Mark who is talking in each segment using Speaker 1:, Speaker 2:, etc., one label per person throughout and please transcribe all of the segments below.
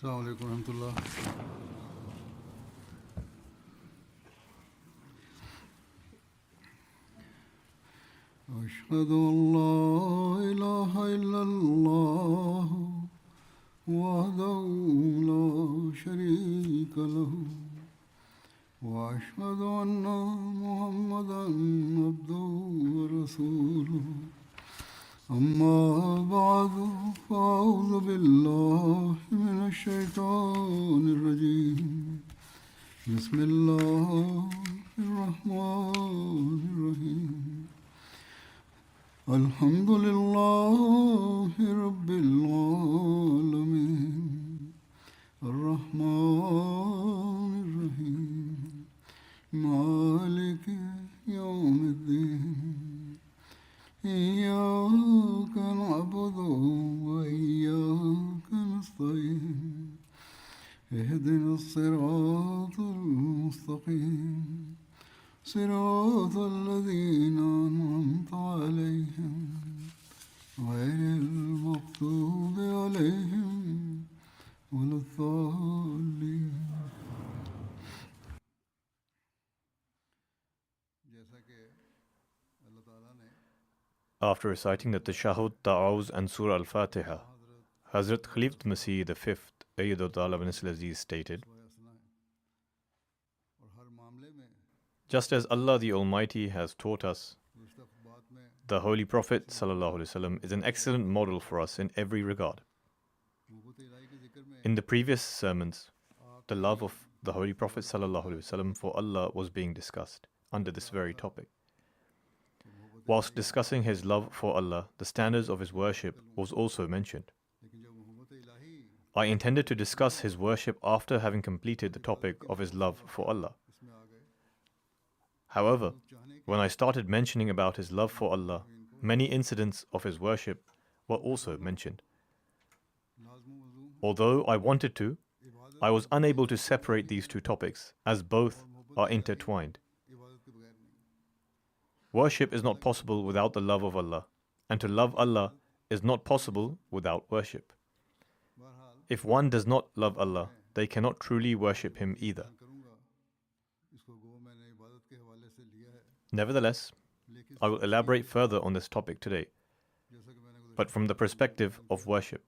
Speaker 1: السلام عليكم ورحمة الله. أشهد أن لا إله إلا الله وحده لا شريك له وأشهد أن محمدا عبده ورسوله أما بعد فأعوذ بالله من الشيطان الرجيم بسم الله الرحمن الرحيم الحمد لله رب العالمين الرحمن الرحيم مالك يوم الدين إياك نعبد وإياك نستعين اهدنا الصراط المستقيم صراط الذين أنعمت عليهم غير المغضوب عليهم ولا الضالين.
Speaker 2: After reciting the Tashahhud, Ta'awuz and Surah Al-Fatiha, Hazrat Khalifatul Masih V, Ayyadullah ibn Aziz stated, just as Allah the Almighty has taught us, the Holy Prophet ﷺ is an excellent model for us in every regard. In the previous sermons, the love of the Holy Prophet ﷺ for Allah was being discussed under this very topic. Whilst discussing his love for Allah, the standards of his worship was also mentioned. I intended to discuss his worship after having completed the topic of his love for Allah. However, when I started mentioning about his love for Allah, many incidents of his worship were also mentioned. Although I wanted to, I was unable to separate these two topics as both are intertwined. Worship is not possible without the love of Allah, and to love Allah is not possible without worship. If one does not love Allah, they cannot truly worship Him either. Nevertheless, I will elaborate further on this topic today, but from the perspective of worship.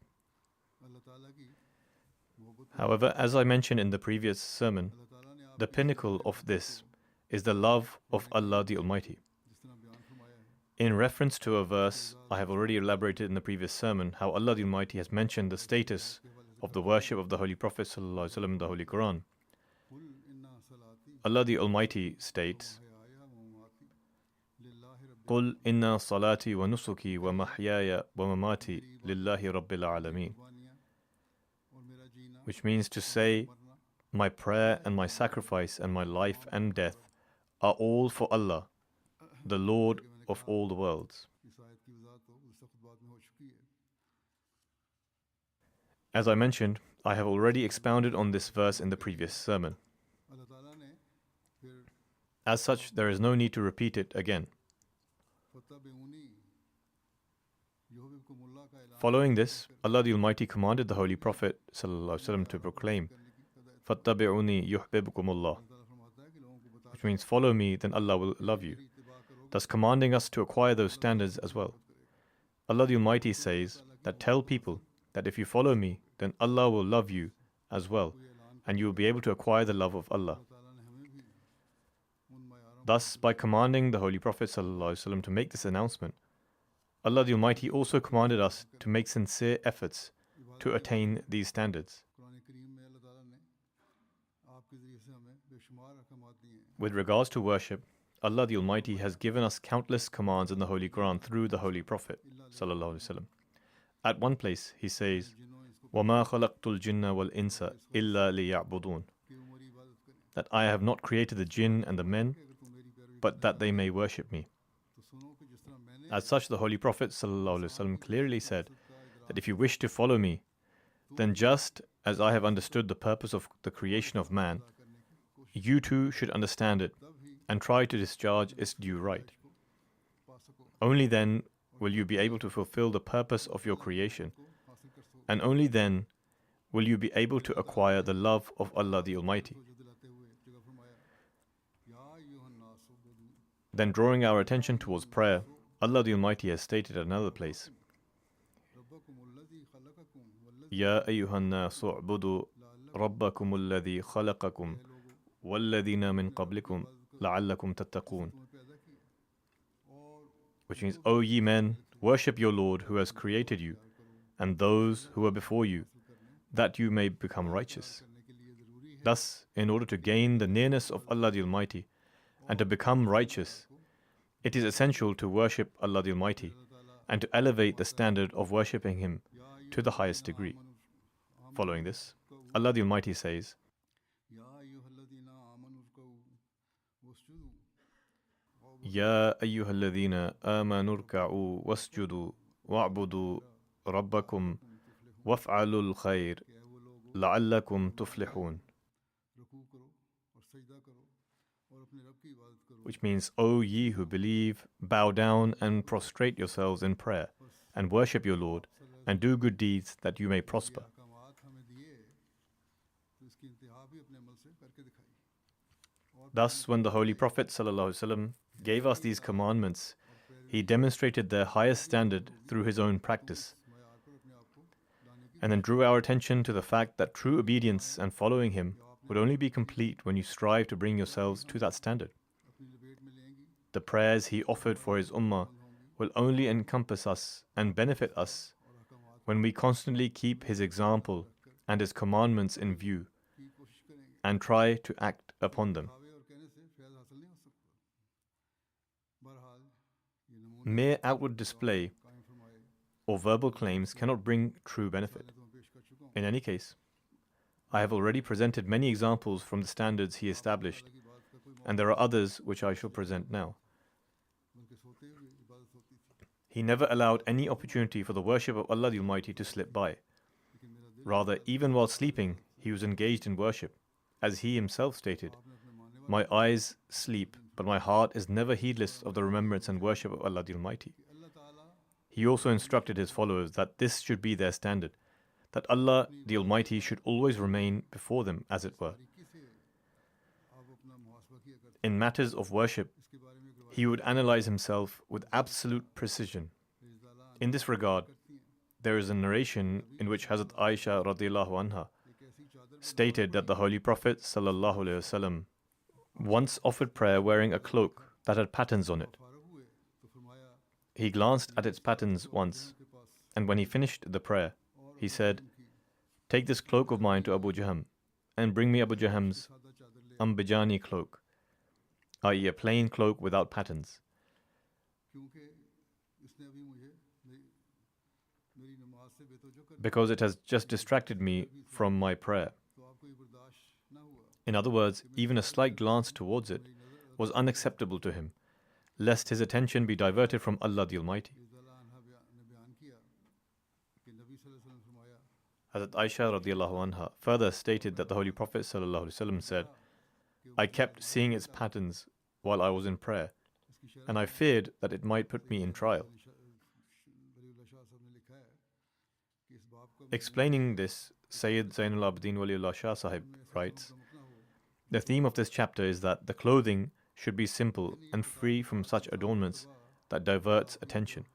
Speaker 2: However, as I mentioned in the previous sermon, the pinnacle of this is the love of Allah the Almighty. In reference to a verse, I have already elaborated in the previous sermon how Allah the Almighty has mentioned the status of the worship of the Holy Prophet ﷺ in the Holy Quran. Allah the Almighty states, قُلْ إِنَّا صَلَاتِي وَنُسُكِي وَمَحْيَايَ وَمَمَاتِي لِلَّهِ رَبِّ الْعَالَمِينَ, which means to say, my prayer and my sacrifice and my life and death are all for Allah, the Lord of all the worlds. As I mentioned, I have already expounded on this verse in the previous sermon. As such, there is no need to repeat it again. Following this, Allah the Almighty commanded the Holy Prophet ﷺ to proclaim, فَاتَّبِعُونِي يُحْبِبْكُمُ اللَّهُ, which means follow me, then Allah will love you, thus commanding us to acquire those standards as well. Allah the Almighty says that tell people that if you follow me, then Allah will love you as well, and you will be able to acquire the love of Allah. Thus, by commanding the Holy Prophet ﷺ to make this announcement, Allah the Almighty also commanded us to make sincere efforts to attain these standards. With regards to worship, Allah the Almighty has given us countless commands in the Holy Quran through the Holy Prophet ﷺ. At one place, he says, وَمَا خَلَقْتُ الْجِنَّ وَالْإِنسَ إِلَّا لِيَعْبُدُونَ, that I have not created the jinn and the men, but that they may worship me. As such, the Holy Prophet ﷺ clearly said that if you wish to follow me, then just as I have understood the purpose of the creation of man, you too should understand it and try to discharge its due right. Only then will you be able to fulfill the purpose of your creation, and only then will you be able to acquire the love of Allah the Almighty. Then drawing our attention towards prayer, Allah the Almighty has stated at another place, يَا أَيُّهَا النَّاسُ اعْبُدُوا رَبَّكُمُ الَّذِي خَلَقَكُمْ وَالَّذِينَ مِنْ قَبْلِكُمْ لَعَلَّكُمْ تَتَّقُونَ. Which means, O ye men, worship your Lord who has created you, and those who were before you, that you may become righteous. Thus, in order to gain the nearness of Allah the Almighty, and to become righteous, it is essential to worship Allah the Almighty, and to elevate the standard of worshipping Him to the highest degree. Following this, Allah the Almighty says, يَا أَيُّهَا الَّذِينَ آمَنُوا ارْكَعُوا وَاسْجُدُوا وَاعْبُدُوا رَبَّكُمْ وَافْعَلُوا الْخَيْرَ لَعَلَّكُمْ تُفْلِحُونَ. Which means, O ye who believe, bow down and prostrate yourselves in prayer, and worship your Lord, and do good deeds that you may prosper. Thus, when the Holy Prophet ﷺ gave us these commandments, he demonstrated their highest standard through his own practice, and then drew our attention to the fact that true obedience and following him would only be complete when you strive to bring yourselves to that standard. The prayers he offered for his ummah will only encompass us and benefit us when we constantly keep his example and his commandments in view and try to act upon them. Mere outward display or verbal claims cannot bring true benefit. In any case, I have already presented many examples from the standards he established, and there are others which I shall present now. He never allowed any opportunity for the worship of Allah the Almighty to slip by. Rather, even while sleeping, he was engaged in worship. As he himself stated, "My eyes sleep, but my heart is never heedless of the remembrance and worship of Allah the Almighty." He also instructed his followers that this should be their standard, that Allah the Almighty should always remain before them, as it were. In matters of worship, he would analyze himself with absolute precision. In this regard, there is a narration in which Hazrat Aisha radiallahu anha stated that the Holy Prophet sallallahu alaihi wasallam once offered prayer wearing a cloak that had patterns on it. He glanced at its patterns once, and when he finished the prayer, he said, "Take this cloak of mine to Abu Jaham, and bring me Abu Jaham's Ambijani cloak, i.e. a plain cloak without patterns. Because it has just distracted me from my prayer." In other words, even a slight glance towards it was unacceptable to him, lest his attention be diverted from Allah the Almighty. Hazrat Aisha radiallahu anha further stated that the Holy Prophet sallallahu alaihi wasallam said, "I kept seeing its patterns while I was in prayer, and I feared that it might put me in trial." Explaining this, Sayyid Zainul Abidin Waliullah Shah Sahib writes, "The theme of this chapter is that the clothing should be simple and free from such adornments that diverts attention.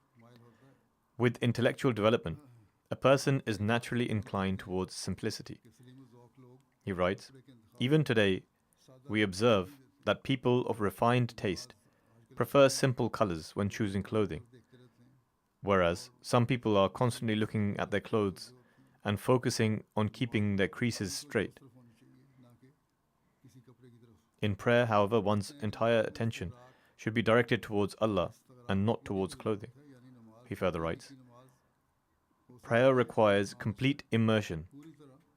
Speaker 2: With intellectual development, a person is naturally inclined towards simplicity." He writes, "Even today, we observe that people of refined taste prefer simple colors when choosing clothing, whereas some people are constantly looking at their clothes and focusing on keeping their creases straight. In prayer, however, one's entire attention should be directed towards Allah and not towards clothing." He further writes, "Prayer requires complete immersion.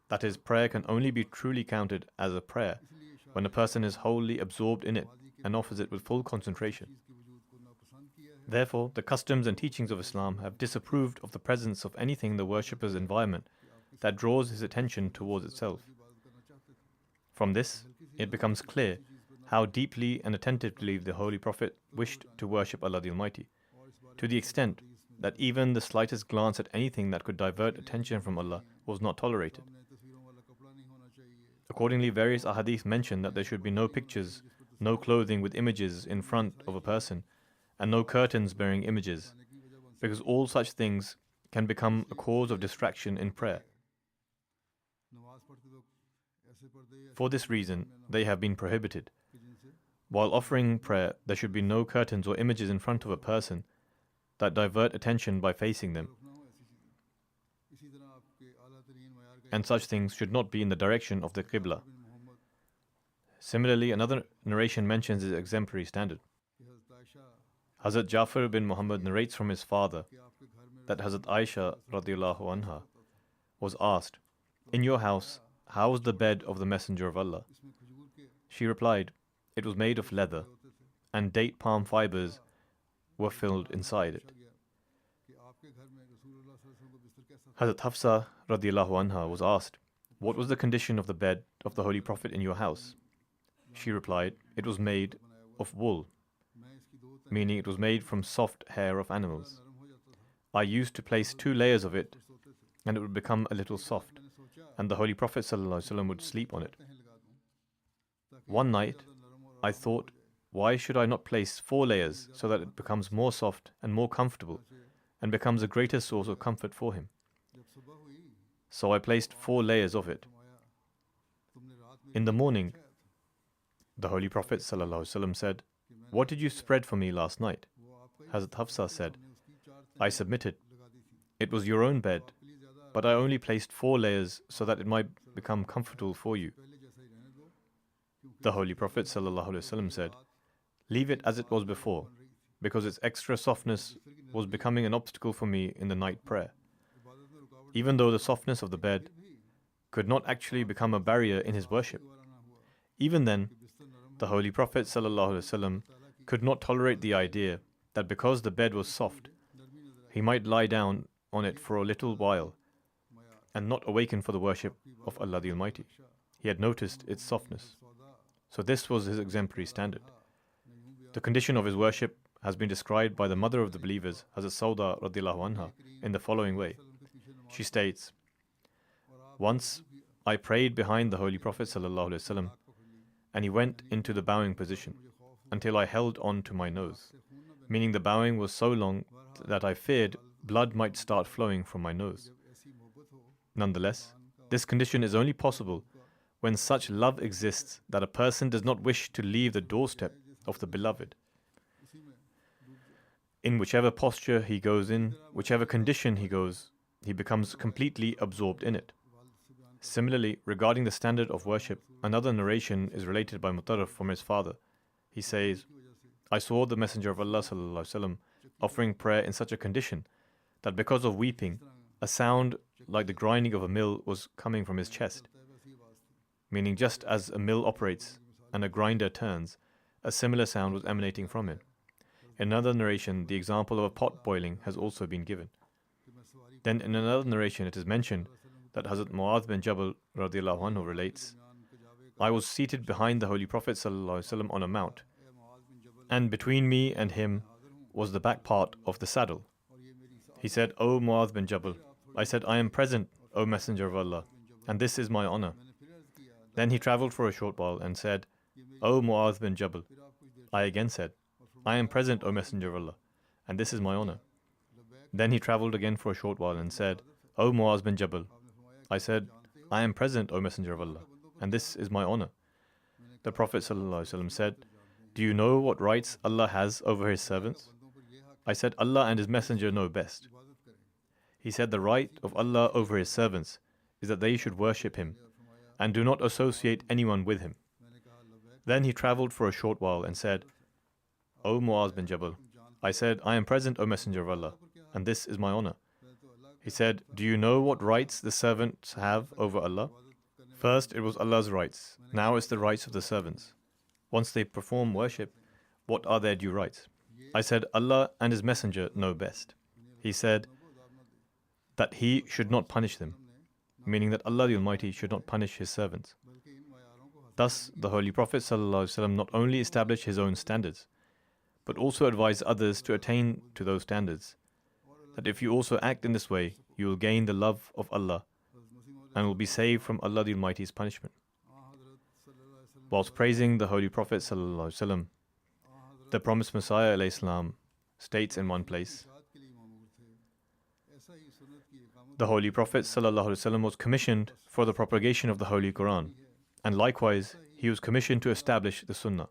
Speaker 2: That is, prayer can only be truly counted as a prayer when a person is wholly absorbed in it and offers it with full concentration. Therefore, the customs and teachings of Islam have disapproved of the presence of anything in the worshipper's environment that draws his attention towards itself. From this, it becomes clear how deeply and attentively the Holy Prophet wished to worship Allah the Almighty, to the extent that even the slightest glance at anything that could divert attention from Allah was not tolerated. Accordingly, various ahadith mention that there should be no pictures, no clothing with images in front of a person, and no curtains bearing images, because all such things can become a cause of distraction in prayer. For this reason, they have been prohibited. While offering prayer, there should be no curtains or images in front of a person that divert attention by facing them, and such things should not be in the direction of the Qibla. Similarly, another narration mentions his exemplary standard. Hazrat Jafar bin Muhammad narrates from his father that Hazrat Aisha radiallahu anha was asked, "In your house, how was the bed of the Messenger of Allah?" She replied, "It was made of leather, and date palm fibers were filled inside it." Hazrat Hafsa radiallahu anha was asked, "What was the condition of the bed of the Holy Prophet in your house?" She replied, "It was made of wool," meaning it was made from soft hair of animals. I used to place 2 layers of it, and it would become a little soft, and the Holy Prophet ﷺ would sleep on it. One night, I thought, why should I not place 4 layers so that it becomes more soft and more comfortable and becomes a greater source of comfort for him? So I placed 4 layers of it. In the morning, the Holy Prophet ﷺ said, "What did you spread for me last night?" Hazrat Hafsa said, "I submitted. It was your own bed, but I only placed 4 layers so that it might become comfortable for you." The Holy Prophet ﷺ said, "Leave it as it was before, because its extra softness was becoming an obstacle for me in the night prayer." Even though the softness of the bed could not actually become a barrier in his worship, even then, the Holy Prophet ﷺ could not tolerate the idea that because the bed was soft, he might lie down on it for a little while and not awaken for the worship of Allah the Almighty. He had noticed its softness. So this was his exemplary standard. The condition of his worship has been described by the mother of the believers, Hazrat Sauda radiallahu anha, in the following way. She states, "Once I prayed behind the Holy Prophet ﷺ, and he went into the bowing position until I held on to my nose, meaning the bowing was so long that I feared blood might start flowing from my nose. Nonetheless, this condition is only possible when such love exists that a person does not wish to leave the doorstep of the beloved. In whichever posture he goes in, whichever condition he goes, he becomes completely absorbed in it." Similarly, regarding the standard of worship, another narration is related by Mutarrif from his father. He says, "I saw the Messenger of Allah ﷺ offering prayer in such a condition that because of weeping, a sound like the grinding of a mill was coming from his chest. Meaning just as a mill operates and a grinder turns, a similar sound was emanating from it." In another narration, the example of a pot boiling has also been given. Then in another narration, it is mentioned that Hazrat Mu'adh bin Jabal radiallahu anhu relates, "I was seated behind the Holy Prophet ﷺ on a mount, and between me and him was the back part of the saddle. He said, 'O Mu'adh bin Jabal,' I said, 'I am present, O Messenger of Allah, and this is my honor.' Then he traveled for a short while and said, 'O Mu'adh bin Jabal.' I again said, 'I am present, O Messenger of Allah, and this is my honor.' Then he traveled again for a short while and said, 'O Mu'adh bin Jabal.' I said, 'I am present, O Messenger of Allah, and this is my honor.' The Prophet ﷺ said, 'Do you know what rights Allah has over His servants?' I said, 'Allah and His Messenger know best.' He said, 'The right of Allah over His servants is that they should worship Him and do not associate anyone with Him.' Then he traveled for a short while and said, 'O Mu'adh bin Jabal,' I said, 'I am present, O Messenger of Allah, and this is my honor.' He said, 'Do you know what rights the servants have over Allah? First it was Allah's rights, now it's the rights of the servants. Once they perform worship, what are their due rights?' I said, 'Allah and His Messenger know best.' He said that He should not punish them, meaning that Allah the Almighty should not punish His servants. Thus, the Holy Prophet ﷺ not only established his own standards, but also advised others to attain to those standards, that if you also act in this way, you will gain the love of Allah and will be saved from Allah the Almighty's punishment. Whilst praising the Holy Prophet ﷺ, the promised Messiah ﷺ states in one place, the Holy Prophet ﷺ was commissioned for the propagation of the Holy Quran, and likewise he was commissioned to establish the Sunnah.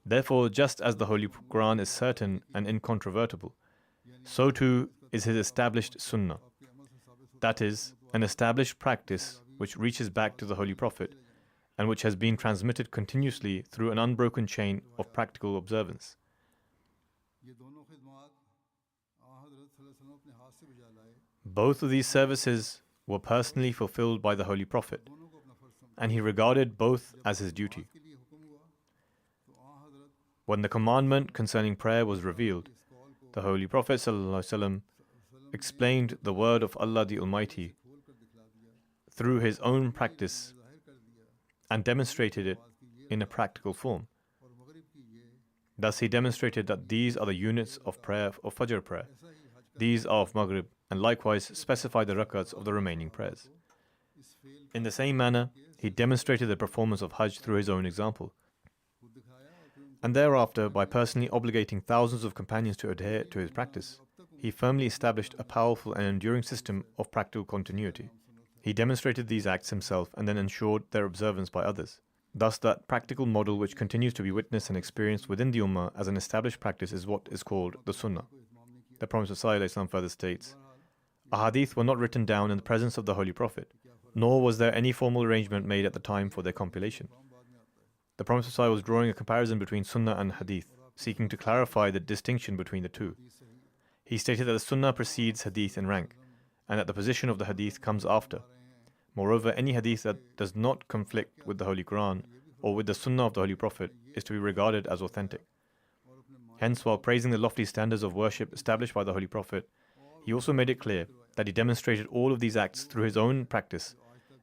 Speaker 2: Therefore, just as the Holy Quran is certain and incontrovertible, so too is his established Sunnah. That is, an established practice which reaches back to the Holy Prophet and which has been transmitted continuously through an unbroken chain of practical observance. Both of these services were personally fulfilled by the Holy Prophet, and he regarded both as his duty. When the commandment concerning prayer was revealed, the Holy Prophet ﷺ explained the word of Allah the Almighty through his own practice and demonstrated it in a practical form. Thus he demonstrated that these are the units of prayer of Fajr prayer, these are of Maghrib, and likewise specified the rakats of the remaining prayers. In the same manner, he demonstrated the performance of Hajj through his own example. And thereafter, by personally obligating thousands of companions to adhere to his practice, he firmly established a powerful and enduring system of practical continuity. He demonstrated these acts himself and then ensured their observance by others. Thus, that practical model which continues to be witnessed and experienced within the Ummah as an established practice is what is called the Sunnah. The Prophet ﷺ further states, "Ahadith were not written down in the presence of the Holy Prophet, nor was there any formal arrangement made at the time for their compilation." The Prophet ﷺ was drawing a comparison between Sunnah and Hadith, seeking to clarify the distinction between the two. He stated that the Sunnah precedes Hadith in rank, and that the position of the Hadith comes after. Moreover, any Hadith that does not conflict with the Holy Quran or with the Sunnah of the Holy Prophet is to be regarded as authentic. Hence, while praising the lofty standards of worship established by the Holy Prophet, he also made it clear that he demonstrated all of these acts through his own practice,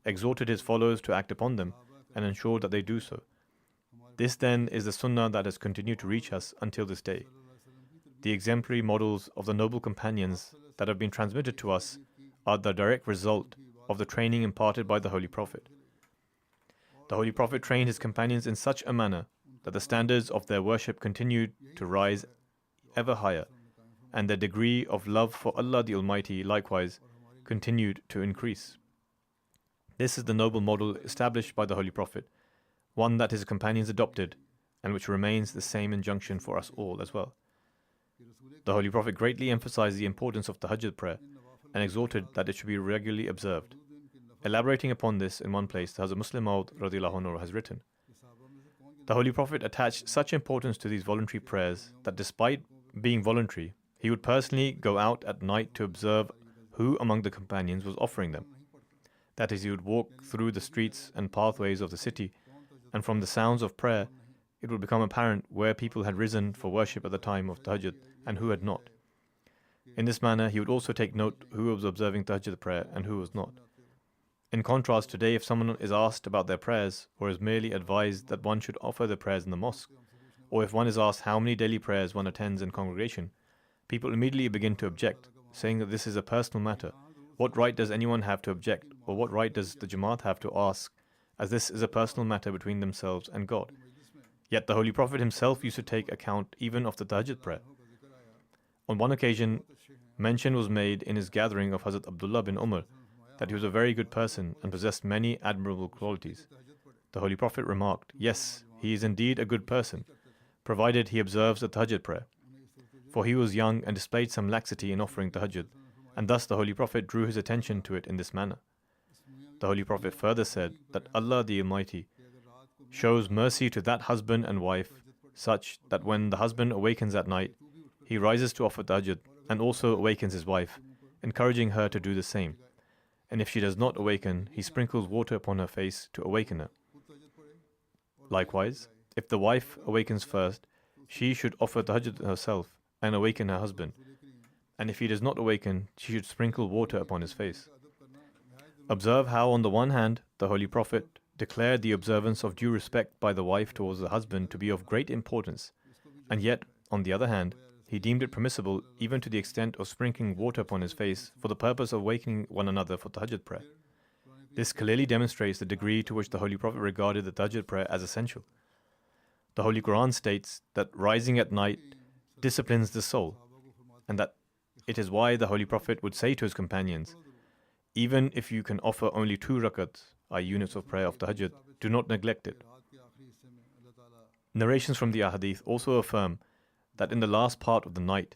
Speaker 2: exhorted his followers to act upon them, and ensured that they do so. This then is the Sunnah that has continued to reach us until this day. The exemplary models of the noble companions that have been transmitted to us are the direct result of the training imparted by the Holy Prophet. The Holy Prophet trained his companions in such a manner that the standards of their worship continued to rise ever higher, and their degree of love for Allah the Almighty likewise continued to increase. This is the noble model established by the Holy Prophet, one that his companions adopted, and which remains the same injunction for us all as well. The Holy Prophet greatly emphasized the importance of Tahajjud prayer and exhorted that it should be regularly observed. Elaborating upon this in one place, Hazrat Muslim Maud radhiyallahu anhu has written, "The Holy Prophet attached such importance to these voluntary prayers that despite being voluntary, he would personally go out at night to observe who among the companions was offering them. That is, he would walk through the streets and pathways of the city, and from the sounds of prayer, it would become apparent where people had risen for worship at the time of Tahajjud and who had not. In this manner, he would also take note who was observing Tahajjud prayer and who was not. In contrast, today, if someone is asked about their prayers or is merely advised that one should offer their prayers in the mosque, or if one is asked how many daily prayers one attends in congregation, people immediately begin to object, saying that this is a personal matter. What right does anyone have to object, or what right does the Jamaat have to ask, as this is a personal matter between themselves and God? Yet the Holy Prophet himself used to take account even of the Tahajjud prayer. On one occasion, mention was made in his gathering of Hazrat Abdullah bin Umar that he was a very good person and possessed many admirable qualities. The Holy Prophet remarked, "Yes, he is indeed a good person, provided he observes the Tahajjud prayer." For he was young and displayed some laxity in offering Tahajjud, and thus the Holy Prophet drew his attention to it in this manner. The Holy Prophet further said that Allah the Almighty shows mercy to that husband and wife such that when the husband awakens at night, he rises to offer Tahajjud and also awakens his wife, encouraging her to do the same. And if she does not awaken, he sprinkles water upon her face to awaken her. Likewise, if the wife awakens first, she should offer Tahajjud herself and awaken her husband. And if he does not awaken, she should sprinkle water upon his face. Observe how, on the one hand, the Holy Prophet declared the observance of due respect by the wife towards the husband to be of great importance, and yet, on the other hand, he deemed it permissible even to the extent of sprinkling water upon his face for the purpose of awakening one another for Tahajjud prayer. This clearly demonstrates the degree to which the Holy Prophet regarded the Tahajjud prayer as essential. The Holy Quran states that rising at night disciplines the soul, and that it is why the Holy Prophet would say to his companions, even if you can offer only 2 rakats, units of prayer of Tahajjud, do not neglect it. Narrations from the Ahadith also affirm that in the last part of the night,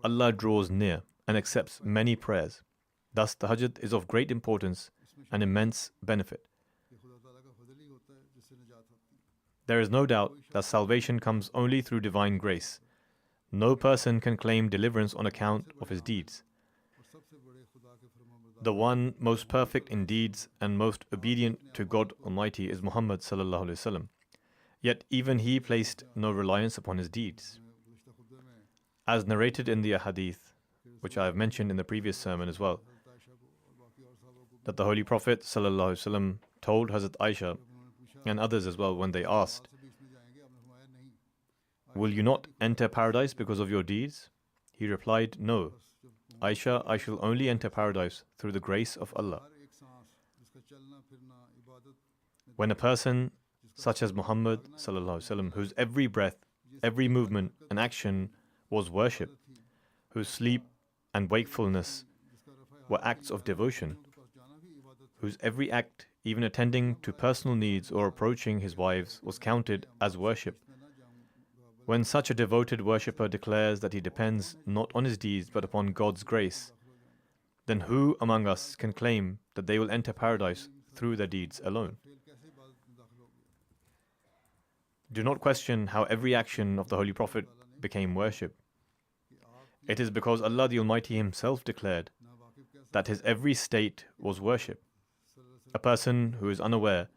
Speaker 2: Allah draws near and accepts many prayers. Thus, Tahajjud is of great importance and immense benefit. There is no doubt that salvation comes only through divine grace. No person can claim deliverance on account of his deeds. The one most perfect in deeds and most obedient to God Almighty is Muhammad sallallahu alaihi wasallam. Yet even he placed no reliance upon his deeds. As narrated in the Ahadith, which I have mentioned in the previous sermon as well, that the Holy Prophet sallallahu alaihi wasallam told Hazrat Aisha and others as well when they asked, "Will you not enter paradise because of your deeds?" He replied, "No, Aisha, I shall only enter paradise through the grace of Allah." When a person such as Muhammad sallallahu alaihi wasallam, whose every breath, every movement and action was worship, whose sleep and wakefulness were acts of devotion, whose every act, even attending to personal needs or approaching his wives, was counted as worship. When such a devoted worshipper declares that he depends not on his deeds but upon God's grace, then who among us can claim that they will enter paradise through their deeds alone? Do not question how every action of the Holy Prophet became worship. It is because Allah the Almighty Himself declared that his every state was worship. A person who is unaware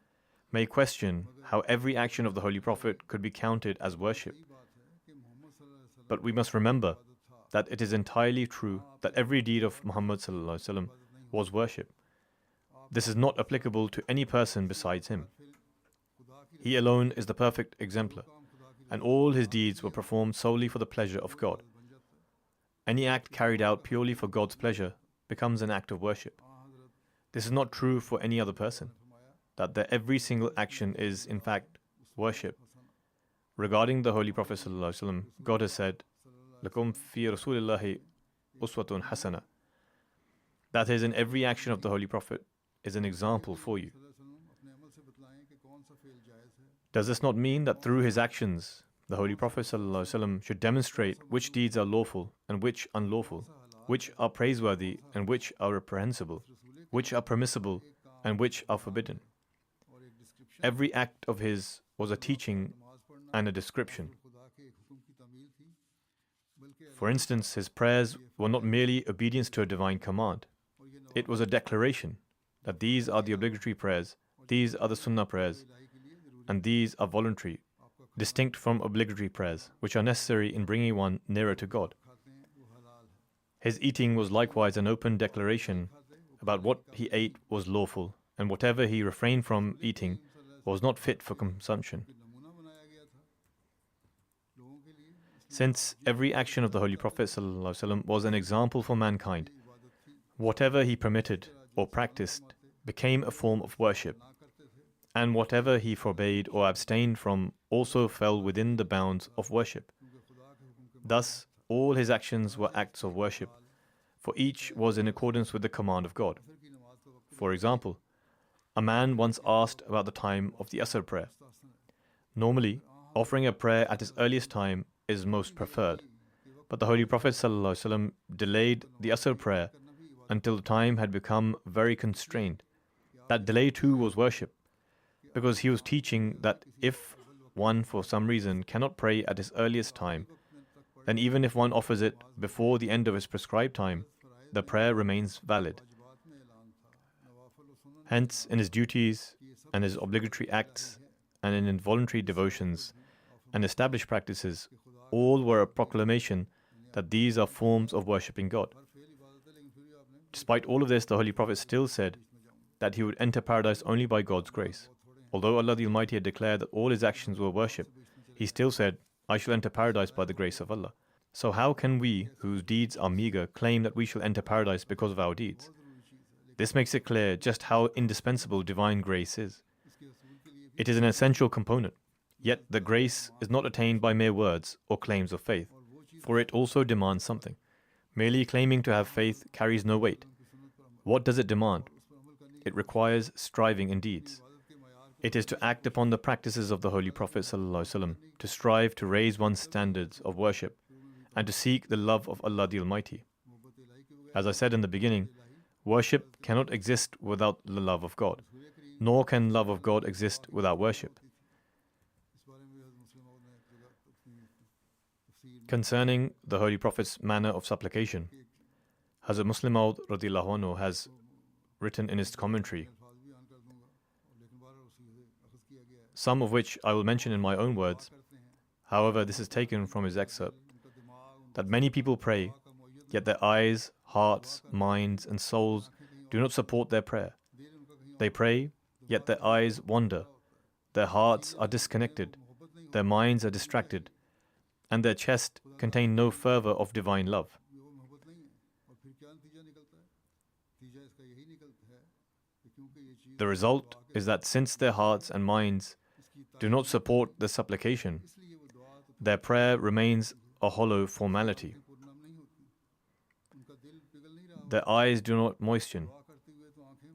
Speaker 2: may question how every action of the Holy Prophet could be counted as worship. But we must remember that it is entirely true that every deed of Muhammad sallallahu alaihi wasallam was worship. This is not applicable to any person besides him. He alone is the perfect exemplar, and all his deeds were performed solely for the pleasure of God. Any act carried out purely for God's pleasure becomes an act of worship. This is not true for any other person, that their every single action is, in fact, worship. Regarding the Holy Prophet ﷺ, God has said, "Lakum fi Rasulillahi uswatun hasana." That is, in every action of the Holy Prophet is an example for you. Does this not mean that through his actions, the Holy Prophet ﷺ should demonstrate which deeds are lawful and which unlawful, which are praiseworthy and which are reprehensible, which are permissible and which are forbidden? Every act of his was a teaching and a description. For instance, his prayers were not merely obedience to a divine command. It was a declaration that these are the obligatory prayers, these are the sunnah prayers, and these are voluntary, distinct from obligatory prayers, which are necessary in bringing one nearer to God. His eating was likewise an open declaration about what he ate was lawful, and whatever he refrained from eating was not fit for consumption. Since every action of the Holy Prophet ﷺ was an example for mankind, whatever he permitted or practiced became a form of worship, and whatever he forbade or abstained from also fell within the bounds of worship. Thus, all his actions were acts of worship, for each was in accordance with the command of God. For example, a man once asked about the time of the Asr prayer. Normally, offering a prayer at its earliest time is most preferred, but the Holy Prophet ﷺ delayed the Asr prayer until the time had become very constrained. That delay too was worship, because he was teaching that if one for some reason cannot pray at his earliest time, then even if one offers it before the end of his prescribed time, the prayer remains valid. Hence, in his duties and his obligatory acts and in involuntary devotions and established practices, all were a proclamation that these are forms of worshipping God. Despite all of this, the Holy Prophet still said that he would enter paradise only by God's grace. Although Allah the Almighty had declared that all his actions were worship, he still said, "I shall enter paradise by the grace of Allah." So how can we, whose deeds are meager, claim that we shall enter paradise because of our deeds? This makes it clear just how indispensable divine grace is. It is an essential component, yet the grace is not attained by mere words or claims of faith, for it also demands something. Merely claiming to have faith carries no weight. What does it demand? It requires striving in deeds. It is to act upon the practices of the Holy Prophet ﷺ, to strive to raise one's standards of worship, and to seek the love of Allah the Almighty. As I said in the beginning, worship cannot exist without the love of God, nor can love of God exist without worship. Concerning the Holy Prophet's manner of supplication, Hazrat Muslim Maud radhiyallahu anhu has written in his commentary, some of which I will mention in my own words. However, this is taken from his excerpt, that many people pray, yet their eyes, hearts, minds, and souls do not support their prayer. They pray, yet their eyes wander, their hearts are disconnected, their minds are distracted, and their chest contain no fervor of divine love. The result is that since their hearts and minds do not support the supplication, their prayer remains a hollow formality. Their eyes do not moisten,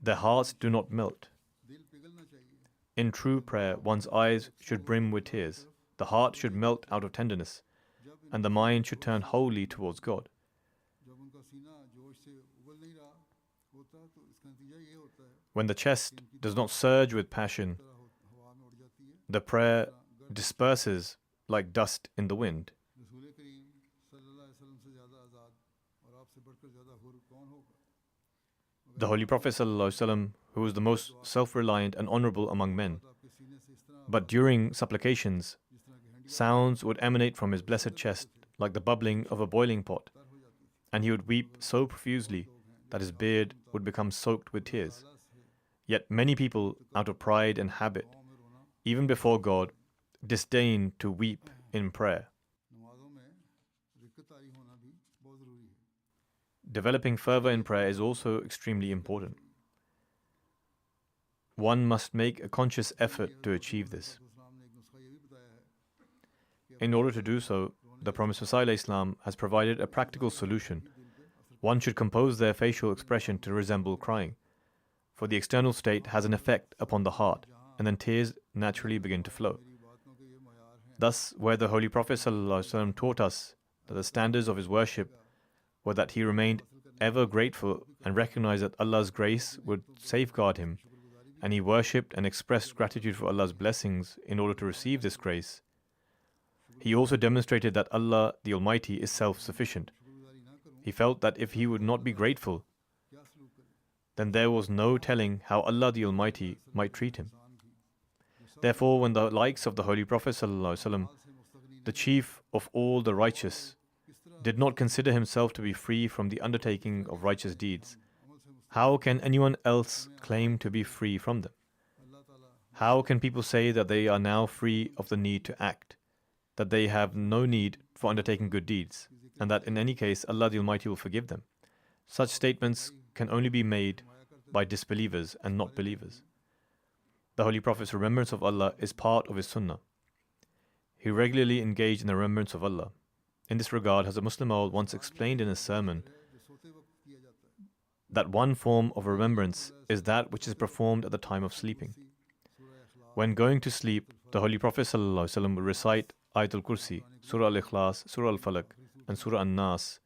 Speaker 2: their hearts do not melt. In true prayer, one's eyes should brim with tears, the heart should melt out of tenderness, and the mind should turn wholly towards God. When the chest does not surge with passion, the prayer disperses like dust in the wind. The Holy Prophet ﷺ, who was the most self-reliant and honorable among men, but during supplications, sounds would emanate from his blessed chest like the bubbling of a boiling pot, and he would weep so profusely that his beard would become soaked with tears. Yet many people, out of pride and habit, even before God, disdain to weep in prayer. Developing fervor in prayer is also extremely important. One must make a conscious effort to achieve this. In order to do so, the Promised Messiah ﷺ has provided a practical solution. One should compose their facial expression to resemble crying, for the external state has an effect upon the heart, and then tears naturally begin to flow. Thus, where the Holy Prophet ﷺ taught us that the standards of his worship were that he remained ever grateful and recognized that Allah's grace would safeguard him, and he worshipped and expressed gratitude for Allah's blessings in order to receive this grace, he also demonstrated that Allah the Almighty is self-sufficient. He felt that if he would not be grateful, then there was no telling how Allah the Almighty might treat him. Therefore, when the likes of the Holy Prophet ﷺ, the chief of all the righteous, did not consider himself to be free from the undertaking of righteous deeds, how can anyone else claim to be free from them? How can people say that they are now free of the need to act, that they have no need for undertaking good deeds, and that in any case Allah the Almighty will forgive them? Such statements can only be made by disbelievers and not believers. The Holy Prophet's remembrance of Allah is part of his sunnah. He regularly engaged in the remembrance of Allah. In this regard, Hazrat Muslim Maud once explained in a sermon that one form of remembrance is that which is performed at the time of sleeping. When going to sleep, the Holy Prophet ﷺ would recite Ayatul Kursi, Surah Al-Ikhlas, Surah Al-Falaq, and Surah An-Nas,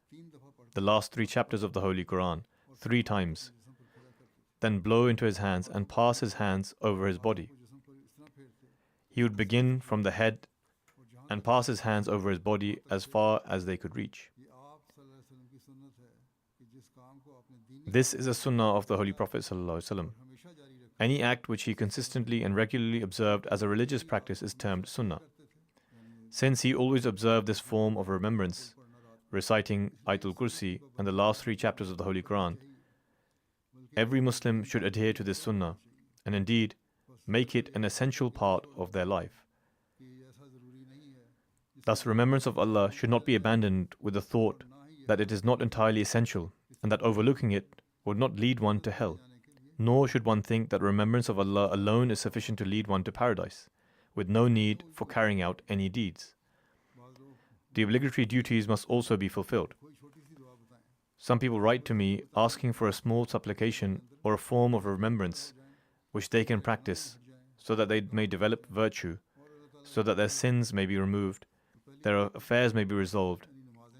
Speaker 2: the last 3 chapters of the Holy Quran, 3 times, then blow into his hands and pass his hands over his body. He would begin from the head and pass his hands over his body as far as they could reach. This is a sunnah of the Holy Prophet ﷺ. Any act which he consistently and regularly observed as a religious practice is termed sunnah. Since he always observed this form of remembrance, reciting Ayatul Kursi and the last 3 chapters of the Holy Quran, every Muslim should adhere to this sunnah, and indeed make it an essential part of their life. Thus, remembrance of Allah should not be abandoned with the thought that it is not entirely essential, and that overlooking it would not lead one to hell, nor should one think that remembrance of Allah alone is sufficient to lead one to paradise, with no need for carrying out any deeds. The obligatory duties must also be fulfilled. Some people write to me asking for a small supplication or a form of remembrance which they can practice so that they may develop virtue, so that their sins may be removed, their affairs may be resolved,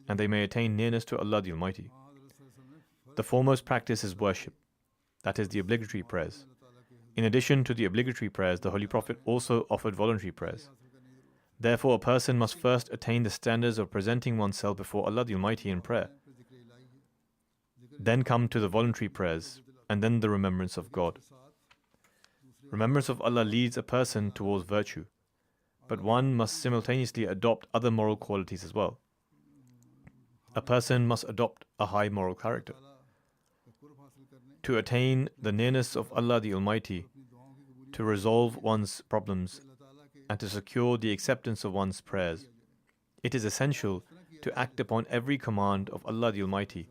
Speaker 2: and they may attain nearness to Allah the Almighty. The foremost practice is worship, that is the obligatory prayers. In addition to the obligatory prayers, the Holy Prophet also offered voluntary prayers. Therefore, a person must first attain the standards of presenting oneself before Allah the Almighty in prayer. Then come to the voluntary prayers, and then the remembrance of God. Remembrance of Allah leads a person towards virtue, but one must simultaneously adopt other moral qualities as well. A person must adopt a high moral character. To attain the nearness of Allah the Almighty, to resolve one's problems, and to secure the acceptance of one's prayers, it is essential to act upon every command of Allah the Almighty,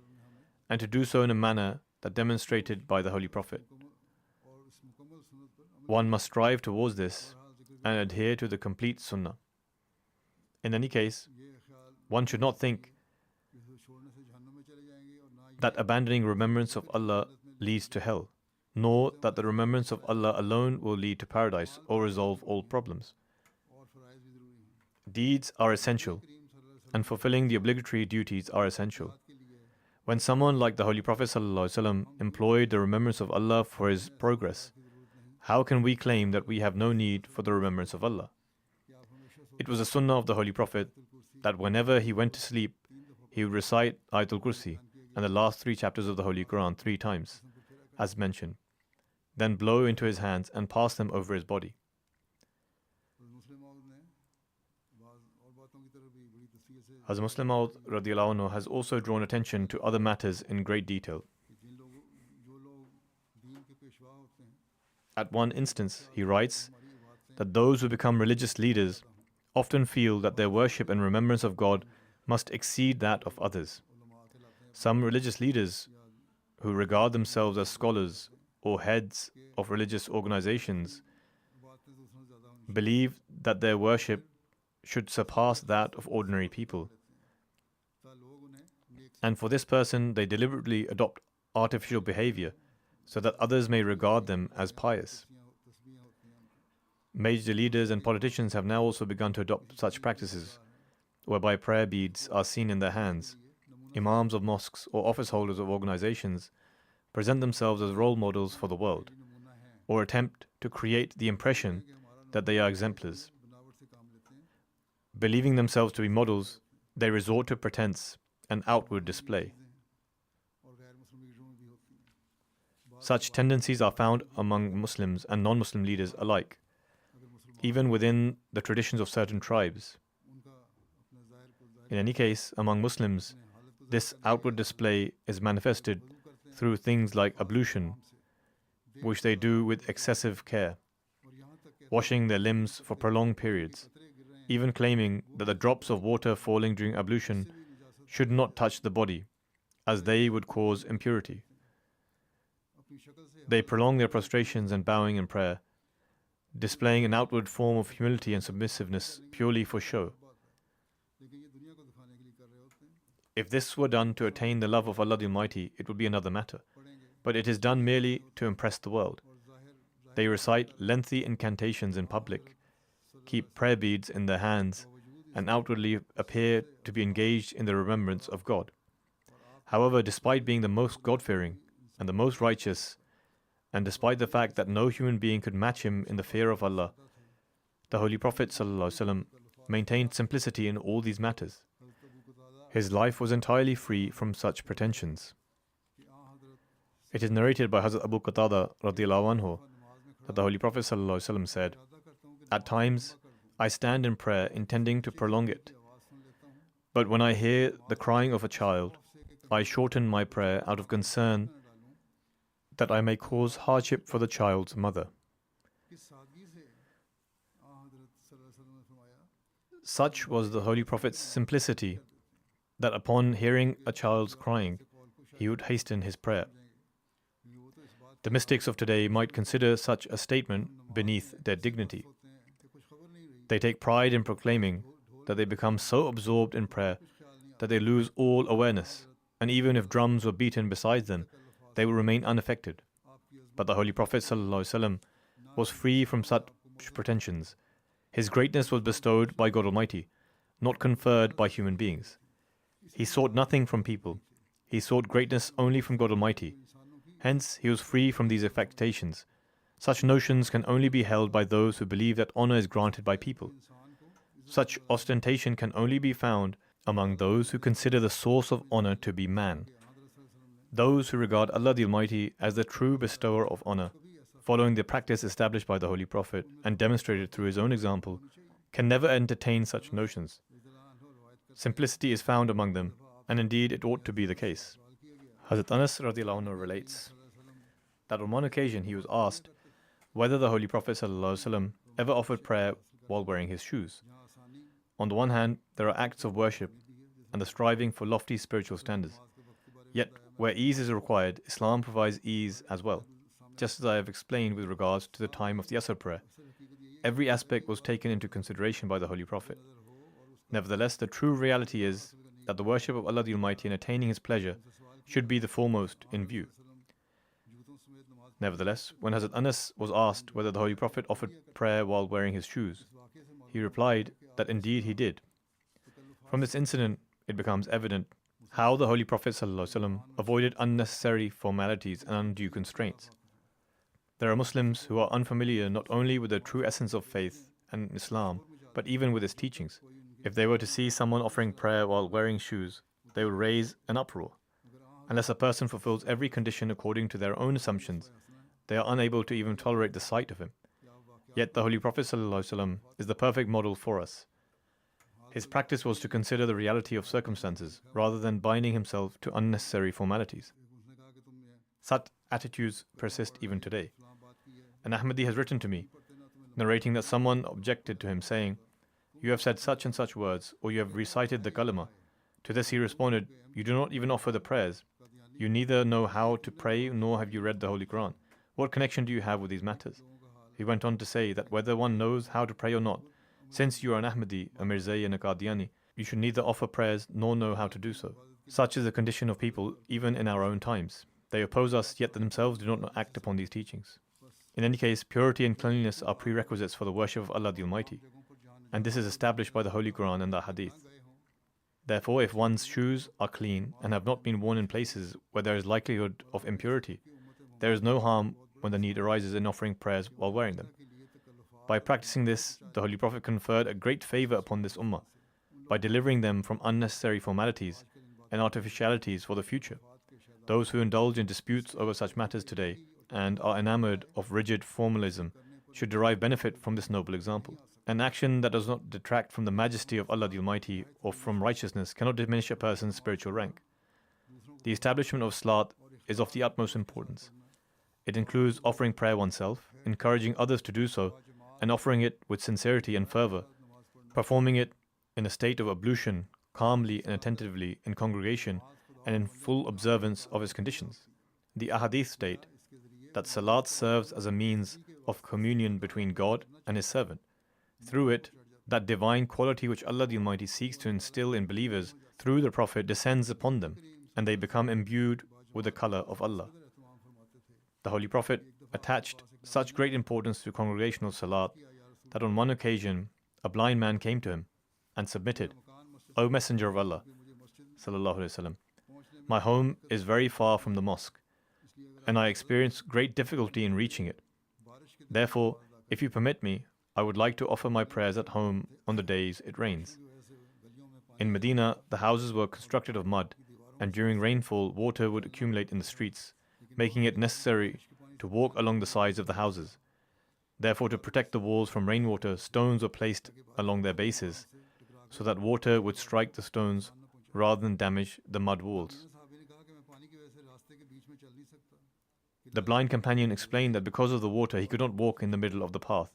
Speaker 2: and to do so in a manner that demonstrated by the Holy Prophet. One must strive towards this and adhere to the complete Sunnah. In any case, one should not think that abandoning remembrance of Allah leads to hell, nor that the remembrance of Allah alone will lead to paradise or resolve all problems. Deeds are essential, and fulfilling the obligatory duties are essential. When someone like the Holy Prophet ﷺ employed the remembrance of Allah for his progress, how can we claim that we have no need for the remembrance of Allah? It was a sunnah of the Holy Prophet that whenever he went to sleep, he would recite Ayatul Kursi and the last 3 chapters of the Holy Quran 3 times, as mentioned, then blow into his hands and pass them over his body. Hazrat Muslim Maud radiallahu anhu has also drawn attention to other matters in great detail. At one instance, he writes that those who become religious leaders often feel that their worship and remembrance of God must exceed that of others. Some religious leaders who regard themselves as scholars or heads of religious organizations believe that their worship should surpass that of ordinary people. And for this person, they deliberately adopt artificial behavior so that others may regard them as pious. Major leaders and politicians have now also begun to adopt such practices, whereby prayer beads are seen in their hands. Imams of mosques or office holders of organizations present themselves as role models for the world, or attempt to create the impression that they are exemplars. Believing themselves to be models, they resort to pretense and outward display. Such tendencies are found among Muslims and non-Muslim leaders alike, even within the traditions of certain tribes. In any case, among Muslims, this outward display is manifested through things like ablution, which they do with excessive care, washing their limbs for prolonged periods, even claiming that the drops of water falling during ablution should not touch the body, as they would cause impurity. They prolong their prostrations and bowing in prayer, displaying an outward form of humility and submissiveness purely for show. If this were done to attain the love of Allah the Almighty, it would be another matter. But it is done merely to impress the world. They recite lengthy incantations in public, keep prayer beads in their hands, and outwardly appear to be engaged in the remembrance of God. However, despite being the most God-fearing and the most righteous, and despite the fact that no human being could match him in the fear of Allah, the Holy Prophet ﷺ maintained simplicity in all these matters. His life was entirely free from such pretensions. It is narrated by Hazrat Abu Qatada radiallahu anhu that the Holy Prophet ﷺ said, "At times, I stand in prayer intending to prolong it. But when I hear the crying of a child, I shorten my prayer out of concern that I may cause hardship for the child's mother." Such was the Holy Prophet's simplicity that upon hearing a child's crying, he would hasten his prayer. The mystics of today might consider such a statement beneath their dignity. They take pride in proclaiming that they become so absorbed in prayer that they lose all awareness, and even if drums were beaten beside them, they will remain unaffected. But the Holy Prophet ﷺ was free from such pretensions. His greatness was bestowed by God Almighty, not conferred by human beings. He sought nothing from people. He sought greatness only from God Almighty. Hence, he was free from these affectations. Such notions can only be held by those who believe that honor is granted by people. Such ostentation can only be found among those who consider the source of honor to be man. Those who regard Allah the Almighty as the true bestower of honor, following the practice established by the Holy Prophet and demonstrated through his own example, can never entertain such notions. Simplicity is found among them, and indeed it ought to be the case. Hazrat Anas radiallahu anhu relates that on one occasion he was asked whether the Holy Prophet ﷺ ever offered prayer while wearing his shoes. On the one hand, there are acts of worship and the striving for lofty spiritual standards. Yet, where ease is required, Islam provides ease as well. Just as I have explained with regards to the time of the Asr prayer, every aspect was taken into consideration by the Holy Prophet. Nevertheless, the true reality is that the worship of Allah the Almighty and attaining His pleasure should be the foremost in view. Nevertheless, when Hazrat Anas was asked whether the Holy Prophet offered prayer while wearing his shoes, he replied that indeed he did. From this incident, it becomes evident how the Holy Prophet ﷺ avoided unnecessary formalities and undue constraints. There are Muslims who are unfamiliar not only with the true essence of faith and Islam, but even with its teachings. If they were to see someone offering prayer while wearing shoes, they would raise an uproar. Unless a person fulfills every condition according to their own assumptions, they are unable to even tolerate the sight of him. Yet the Holy Prophet ﷺ is the perfect model for us. His practice was to consider the reality of circumstances rather than binding himself to unnecessary formalities. Such attitudes persist even today. An Ahmadi has written to me, narrating that someone objected to him saying, "You have said such and such words, or you have recited the kalima." To this he responded, "You do not even offer the prayers. You neither know how to pray nor have you read the Holy Quran. What connection do you have with these matters?" He went on to say that whether one knows how to pray or not, since you are an Ahmadi, a Mirzai and a Qadiani, you should neither offer prayers nor know how to do so. Such is the condition of people even in our own times. They oppose us, yet themselves do not act upon these teachings. In any case, purity and cleanliness are prerequisites for the worship of Allah the Almighty, and this is established by the Holy Quran and the Hadith. Therefore, if one's shoes are clean and have not been worn in places where there is likelihood of impurity, there is no harm when the need arises in offering prayers while wearing them. By practicing this, the Holy Prophet conferred a great favor upon this ummah by delivering them from unnecessary formalities and artificialities for the future. Those who indulge in disputes over such matters today and are enamored of rigid formalism should derive benefit from this noble example. An action that does not detract from the majesty of Allah the Almighty or from righteousness cannot diminish a person's spiritual rank. The establishment of salat is of the utmost importance. It includes offering prayer oneself, encouraging others to do so, and offering it with sincerity and fervor, performing it in a state of ablution, calmly and attentively in congregation, and in full observance of its conditions. The ahadith state that salat serves as a means of communion between God and His servant. Through it, that divine quality which Allah the Almighty seeks to instill in believers through the Prophet descends upon them, and they become imbued with the color of Allah. The Holy Prophet attached such great importance to congregational salat that on one occasion a blind man came to him and submitted, "O Messenger of Allah, sallallahu alaihi wasallam, my home is very far from the mosque, and I experience great difficulty in reaching it. Therefore, if you permit me, I would like to offer my prayers at home on the days it rains." In Medina, the houses were constructed of mud, and during rainfall, water would accumulate in the streets, making it necessary to walk along the sides of the houses. Therefore, to protect the walls from rainwater, stones were placed along their bases, so that water would strike the stones rather than damage the mud walls. The blind companion explained that because of the water, he could not walk in the middle of the path,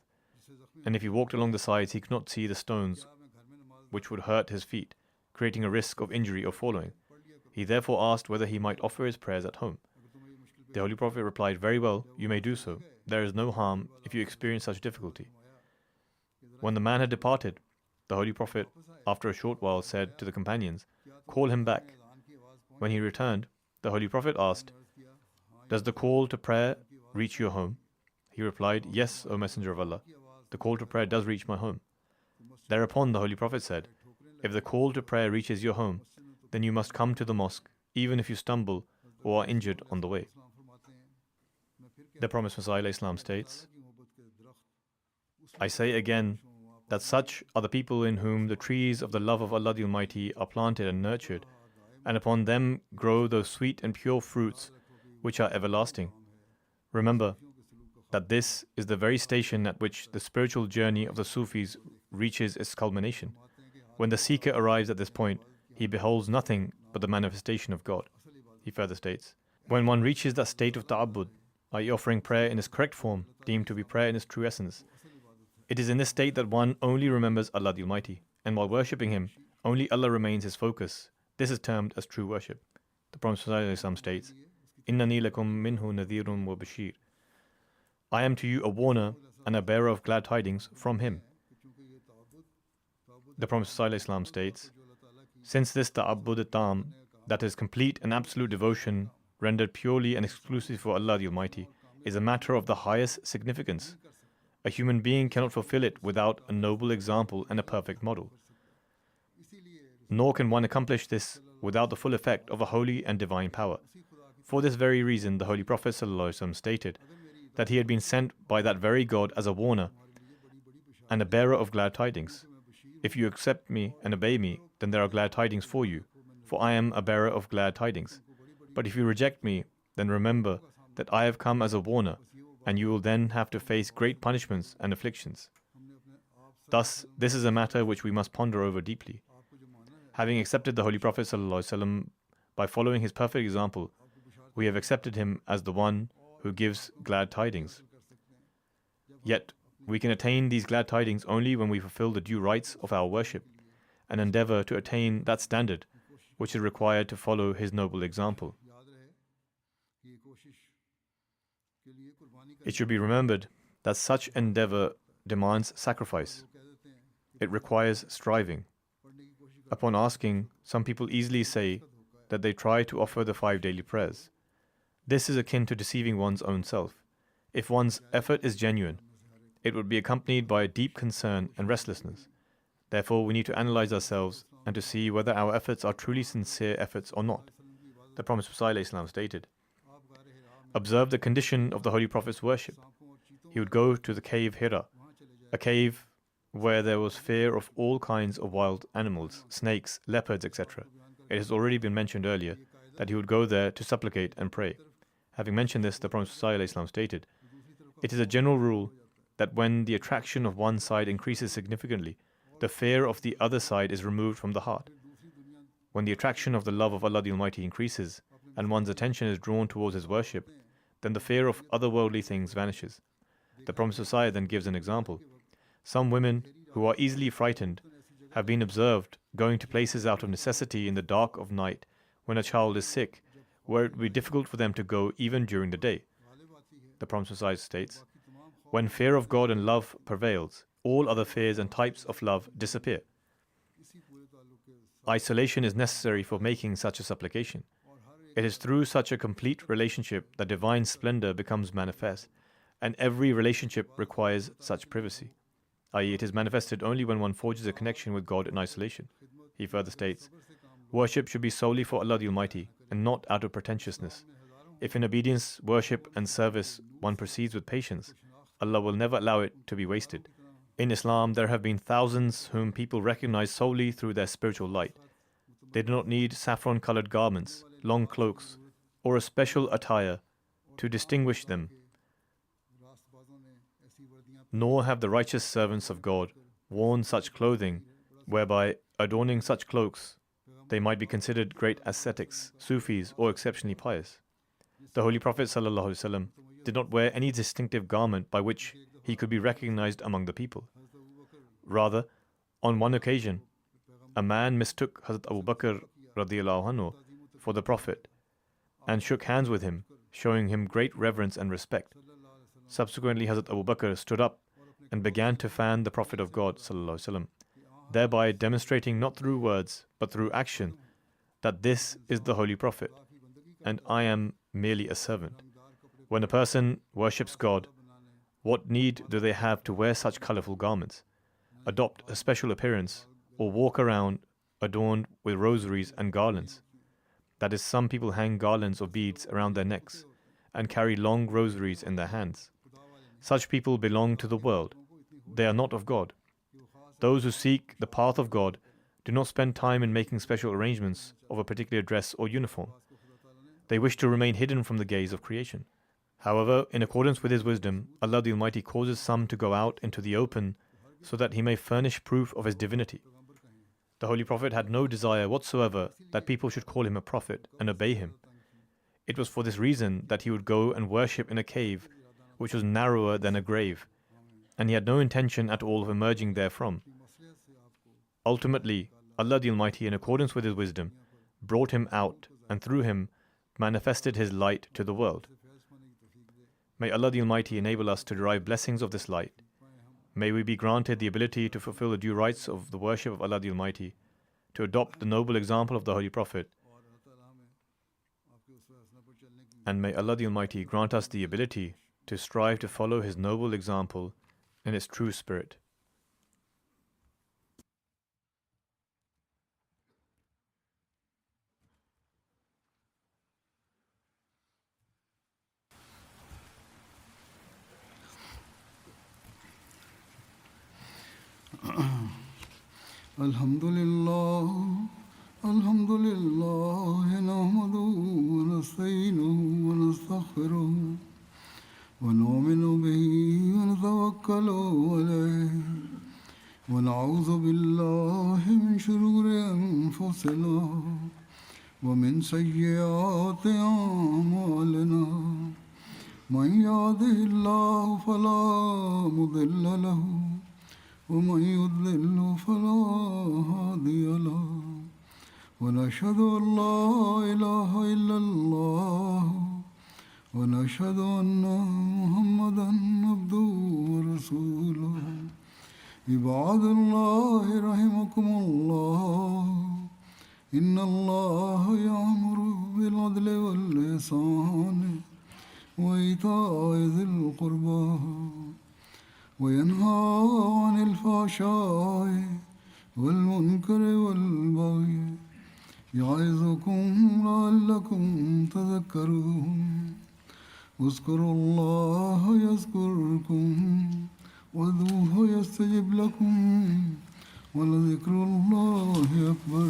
Speaker 2: and if he walked along the sides, he could not see the stones, which would hurt his feet, creating a risk of injury or falling. He therefore asked whether he might offer his prayers at home. The Holy Prophet replied, "Very well, you may do so. There is no harm if you experience such difficulty." When the man had departed, the Holy Prophet, after a short while, said to the companions, "Call him back." When he returned, the Holy Prophet asked, "Does the call to prayer reach your home?" He replied, "Yes, O Messenger of Allah. The call to prayer does reach my home." Thereupon the Holy Prophet said, "If the call to prayer reaches your home, then you must come to the mosque, even if you stumble or are injured on the way." The Promised Messiah Islam states, "I say again that such are the people in whom the trees of the love of Allah the Almighty are planted and nurtured, and upon them grow those sweet and pure fruits which are everlasting. Remember that this is the very station at which the spiritual journey of the Sufis reaches its culmination. When the seeker arrives at this point, he beholds nothing but the manifestation of God." He further states, "When one reaches that state of ta'abbud, i.e. offering prayer in its correct form, deemed to be prayer in its true essence, it is in this state that one only remembers Allah the Almighty, and while worshipping Him, only Allah remains his focus. This is termed as true worship." The Prophet ﷺ states, "Innani lakum minhu nadhirun wa bashir." I am to you a warner and a bearer of glad tidings from Him. The Prophet ﷺ states, "Since this ta'abbud tam, that is complete and absolute devotion rendered purely and exclusively for Allah the Almighty, is a matter of the highest significance, a human being cannot fulfill it without a noble example and a perfect model. Nor can one accomplish this without the full effect of a holy and divine power. For this very reason, the Holy Prophet ﷺ stated that he had been sent by that very God as a warner and a bearer of glad tidings. If you accept me and obey me, then there are glad tidings for you, for I am a bearer of glad tidings. But if you reject me, then remember that I have come as a warner, and you will then have to face great punishments and afflictions. Thus, this is a matter which we must ponder over deeply. Having accepted the Holy Prophet ﷺ by following his perfect example, we have accepted him as the one who gives glad tidings. Yet, we can attain these glad tidings only when we fulfill the due rites of our worship and endeavor to attain that standard which is required to follow his noble example. It should be remembered that such endeavor demands sacrifice. It requires striving. Upon asking, some people easily say that they try to offer the 5 daily prayers. This is akin to deceiving one's own self. If one's effort is genuine, it would be accompanied by a deep concern and restlessness. Therefore, we need to analyze ourselves and to see whether our efforts are truly sincere efforts or not. The Promised Messiah Islam stated, "Observe the condition of the Holy Prophet's worship. He would go to the cave Hira, a cave where there was fear of all kinds of wild animals, snakes, leopards, etc. It has already been mentioned earlier that he would go there to supplicate and pray. Having mentioned this, the Prophet ﷺ stated, "It is a general rule that when the attraction of one side increases significantly, the fear of the other side is removed from the heart. When the attraction of the love of Allah the Almighty increases and one's attention is drawn towards his worship, then the fear of otherworldly things vanishes." The Promised Messiah then gives an example. Some women who are easily frightened have been observed going to places out of necessity in the dark of night when a child is sick, where it would be difficult for them to go even during the day. The Promised Messiah states, "When fear of God and love prevails, all other fears and types of love disappear. Isolation is necessary for making such a supplication. It is through such a complete relationship that divine splendor becomes manifest, and every relationship requires such privacy, i.e., it is manifested only when one forges a connection with God in isolation." He further states, "Worship should be solely for Allah the Almighty and not out of pretentiousness. If in obedience, worship and service one proceeds with patience, Allah will never allow it to be wasted. In Islam, there have been thousands whom people recognize solely through their spiritual light. They do not need saffron-colored garments, long cloaks, or a special attire to distinguish them. Nor have the righteous servants of God worn such clothing, whereby adorning such cloaks, they might be considered great ascetics, Sufis, or exceptionally pious. The Holy Prophet ﷺ did not wear any distinctive garment by which he could be recognized among the people. Rather, on one occasion, a man mistook Hazrat Abu Bakr radiallahu anhu for the Prophet and shook hands with him, showing him great reverence and respect. Subsequently, Hazrat Abu Bakr stood up and began to fan the Prophet of God ﷺ, thereby demonstrating not through words but through action that this is the Holy Prophet and I am merely a servant. When a person worships God, what need do they have to wear such colorful garments, adopt a special appearance, or walk around adorned with rosaries and garlands? That is, some people hang garlands or beads around their necks and carry long rosaries in their hands. Such people belong to the world. They are not of God. Those who seek the path of God do not spend time in making special arrangements of a particular dress or uniform. They wish to remain hidden from the gaze of creation. However, in accordance with His wisdom, Allah the Almighty causes some to go out into the open so that He may furnish proof of His divinity. The Holy Prophet had no desire whatsoever that people should call him a prophet and obey him. It was for this reason that he would go and worship in a cave which was narrower than a grave, and he had no intention at all of emerging therefrom. Ultimately, Allah the Almighty, in accordance with His wisdom, brought him out and through him manifested His light to the world. May Allah the Almighty enable us to derive blessings of this light. May we be granted the ability to fulfill the due rights of the worship of Allah the Almighty, to adopt the noble example of the Holy Prophet, and may Allah the Almighty grant us the ability to strive to follow His noble example in its true spirit.
Speaker 1: الحمد لله نحمده ونستعينه ونستغفره ونؤمن به ونتوكل عليه ونعوذ بالله من شرور أنفسنا ومن سيئات أعمالنا من يهده الله فلا مضل له ومن يضلل فلا هادي له ونشهد أن لا إله إلا الله ونشهد أن محمدا عبده ورسوله عباد الله رحمكم الله إن الله يأمر بالعدل والإحسان وإيتاء ذي القربى وينهى عن الفحشاء والمنكر والبغي يعظكم لعلكم تذكرون اذكروا الله يذكركم وادعوه يستجب لكم ولذكر الله أكبر